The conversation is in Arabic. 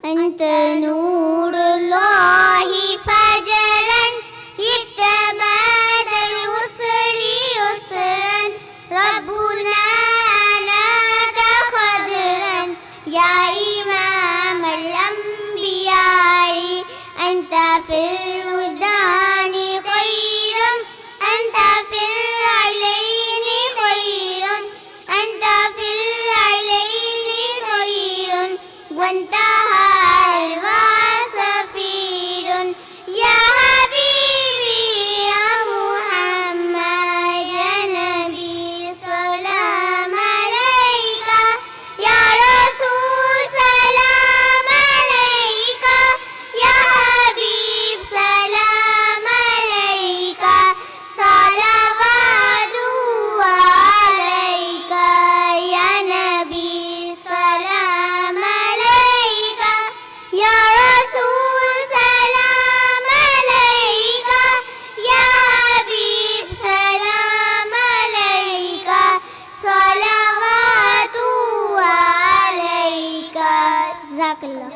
أنت نور الله فجرا يتمادى الوصل يسرا ربنا ناك خضرا يا إمام الأنبياء أنت في الوجدان خير أنت في العلين خير أنت في العلين خير وانتهى الوصفير يا حبيبي يا محمد يا نبي سلام عليك يا رسول سلام عليك يا حبيب سلام عليك صلوات عليك يا نبي سلام عليك يا رسول سلام عليك يا حبيب سلام عليك صلوات عليك. جزاك الله.